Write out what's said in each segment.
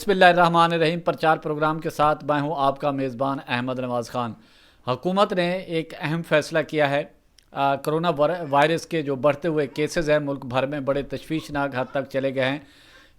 بسم اللہ الرحمن الرحیم پرچار پروگرام کے ساتھ میں ہوں آپ کا میزبان احمد نواز خان۔ حکومت نے ایک اہم فیصلہ کیا ہے۔ کرونا وائرس کے جو بڑھتے ہوئے کیسز ہیں ملک بھر میں بڑے تشویشناک حد تک چلے گئے ہیں۔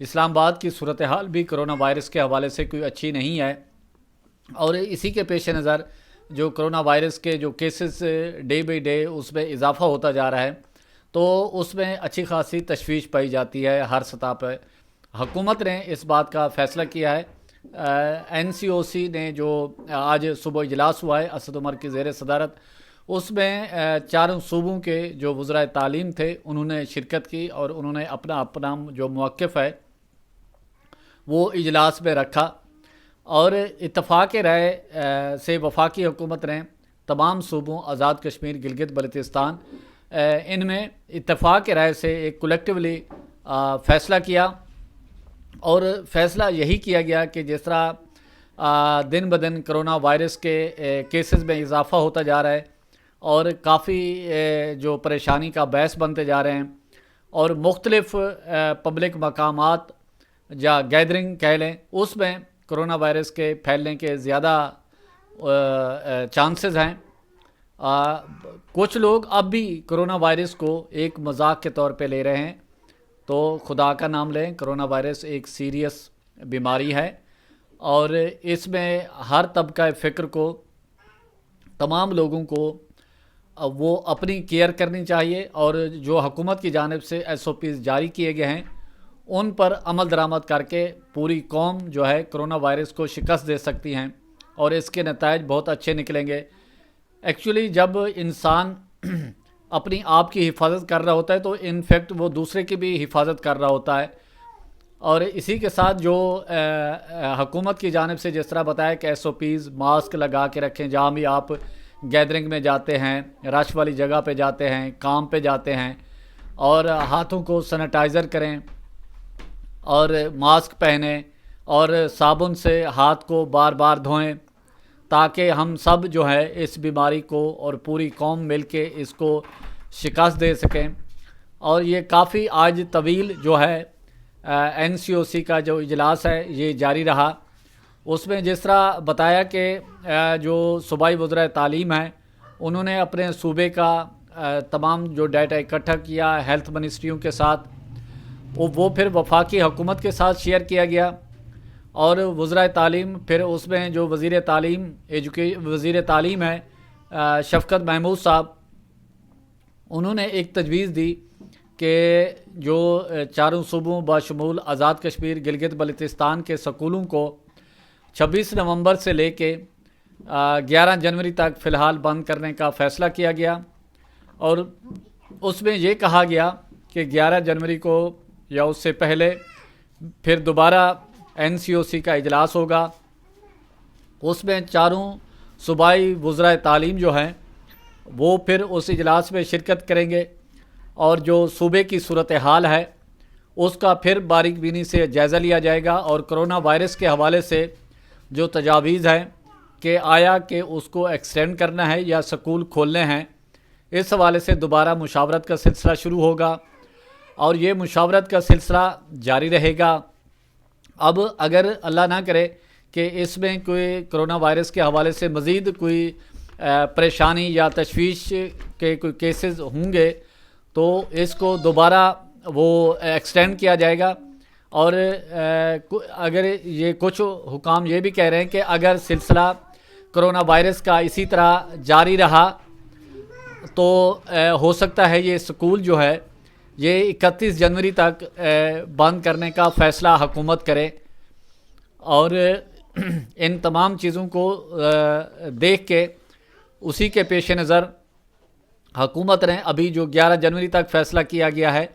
اسلام آباد کی صورتحال بھی کرونا وائرس کے حوالے سے کوئی اچھی نہیں ہے، اور اسی کے پیش نظر جو کرونا وائرس کے جو کیسز ڈے بائی ڈے اس میں اضافہ ہوتا جا رہا ہے، تو اس میں اچھی خاصی تشویش پائی جاتی ہے ہر سطح پہ۔ حکومت نے اس بات کا فیصلہ کیا ہے، این سی او سی نے جو آج صبح اجلاس ہوا ہے اسد عمر کی زیر صدارت، اس میں چاروں صوبوں کے جو وزرائے تعلیم تھے انہوں نے شرکت کی، اور انہوں نے اپنا جو موقف ہے وہ اجلاس میں رکھا، اور اتفاق رائے سے وفاقی حکومت نے تمام صوبوں آزاد کشمیر گلگت بلتستان ان میں اتفاق رائے سے ایک کولیکٹیولی فیصلہ کیا، اور فیصلہ یہی کیا گیا کہ جس طرح دن بدن کرونا وائرس کے کیسز میں اضافہ ہوتا جا رہا ہے، اور کافی جو پریشانی کا باعث بنتے جا رہے ہیں، اور مختلف پبلک مقامات یا گیدرنگ کہہ لیں اس میں کرونا وائرس کے پھیلنے کے زیادہ چانسز ہیں۔ کچھ لوگ اب بھی کرونا وائرس کو ایک مذاق کے طور پہ لے رہے ہیں، تو خدا کا نام لیں، کرونا وائرس ایک سیریس بیماری ہے، اور اس میں ہر طبقہ فکر کو، تمام لوگوں کو وہ اپنی کیئر کرنی چاہیے، اور جو حکومت کی جانب سے ایس او پیز جاری کیے گئے ہیں ان پر عمل درآمد کر کے پوری قوم جو ہے کرونا وائرس کو شکست دے سکتی ہیں، اور اس کے نتائج بہت اچھے نکلیں گے۔ ایکچولی جب انسان اپنی آپ کی حفاظت کر رہا ہوتا ہے تو انفیکٹ وہ دوسرے کی بھی حفاظت کر رہا ہوتا ہے، اور اسی کے ساتھ جو حکومت کی جانب سے جس طرح بتایا کہ ایس او پیز ماسک لگا کے رکھیں، جہاں بھی آپ گیدرنگ میں جاتے ہیں، رش والی جگہ پہ جاتے ہیں، کام پہ جاتے ہیں، اور ہاتھوں کو سینیٹائزر کریں، اور ماسک پہنیں، اور صابن سے ہاتھ کو بار بار دھوئیں، تاکہ ہم سب جو ہے اس بیماری کو اور پوری قوم مل کے اس کو شکست دے سکیں۔ اور یہ کافی آج طویل جو ہے این سی او سی کا جو اجلاس ہے یہ جاری رہا۔ اس میں جس طرح بتایا کہ جو صوبائی وزرائے تعلیم ہیں انہوں نے اپنے صوبے کا تمام جو ڈیٹا اکٹھا کیا ہیلتھ منسٹریوں کے ساتھ، وہ پھر وفاقی حکومت کے ساتھ شیئر کیا گیا، اور وزرائے تعلیم پھر اس میں جو وزیر تعلیم ہے شفقت محمود صاحب، انہوں نے ایک تجویز دی کہ جو چاروں صوبوں بشمول آزاد کشمیر گلگت بلتستان کے سکولوں کو 26 نومبر سے لے کے 11 جنوری تک فی الحال بند کرنے کا فیصلہ کیا گیا، اور اس میں یہ کہا گیا کہ 11 جنوری کو یا اس سے پہلے پھر دوبارہ این سی او سی کا اجلاس ہوگا، اس میں چاروں صوبائی وزرائے تعلیم جو ہیں وہ پھر اس اجلاس میں شرکت کریں گے، اور جو صوبے کی صورتحال ہے اس کا پھر باریک بینی سے جائزہ لیا جائے گا، اور کرونا وائرس کے حوالے سے جو تجاویز ہیں کہ آیا کہ اس کو ایکسٹینڈ کرنا ہے یا سکول کھولنے ہیں، اس حوالے سے دوبارہ مشاورت کا سلسلہ شروع ہوگا، اور یہ مشاورت کا سلسلہ جاری رہے گا۔ اب اگر اللہ نہ کرے کہ اس میں کوئی کرونا وائرس کے حوالے سے مزید کوئی پریشانی یا تشویش کے کوئی کیسز ہوں گے تو اس کو دوبارہ وہ ایکسٹینڈ کیا جائے گا، اور اگر یہ کچھ حکام یہ بھی کہہ رہے ہیں کہ اگر سلسلہ کرونا وائرس کا اسی طرح جاری رہا تو ہو سکتا ہے یہ سکول جو ہے یہ 31 جنوری تک بند کرنے کا فیصلہ حکومت کرے، اور ان تمام چیزوں کو دیکھ کے اسی کے پیش نظر حکومت نے ابھی جو 11 جنوری تک فیصلہ کیا گیا ہے،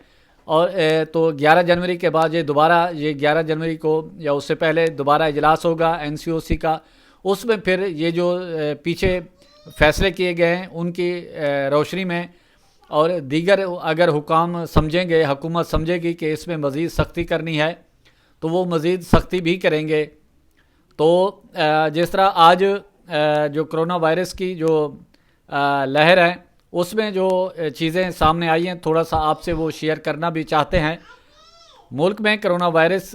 اور تو 11 جنوری کے بعد یہ دوبارہ 11 جنوری کو یا اس سے پہلے دوبارہ اجلاس ہوگا این سی او سی کا، اس میں پھر یہ جو پیچھے فیصلے کیے گئے ہیں ان کی روشنی میں، اور دیگر اگر حکام سمجھیں گے، حکومت سمجھے گی کہ اس میں مزید سختی کرنی ہے تو وہ مزید سختی بھی کریں گے۔ تو جس طرح آج جو کرونا وائرس کی جو لہر ہے اس میں جو چیزیں سامنے آئی ہیں تھوڑا سا آپ سے وہ شیئر کرنا بھی چاہتے ہیں۔ ملک میں کرونا وائرس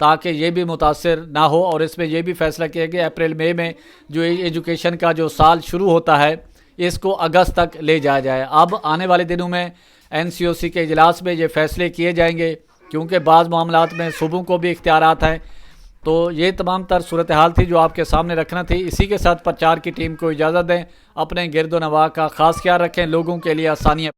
تاکہ یہ بھی متاثر نہ ہو، اور اس میں یہ بھی فیصلہ کیا کہ اپریل مئی میں جو ایجوکیشن کا جو سال شروع ہوتا ہے اس کو اگست تک لے جایا جائے۔ اب آنے والے دنوں میں NCOC کے اجلاس میں یہ فیصلے کیے جائیں گے، کیونکہ بعض معاملات میں صوبوں کو بھی اختیارات ہیں۔ تو یہ تمام تر صورتحال تھی جو آپ کے سامنے رکھنا تھی۔ اسی کے ساتھ پرچار کی ٹیم کو اجازت دیں، اپنے گرد و نواح کا خاص خیال رکھیں، لوگوں کے لیے آسانیاں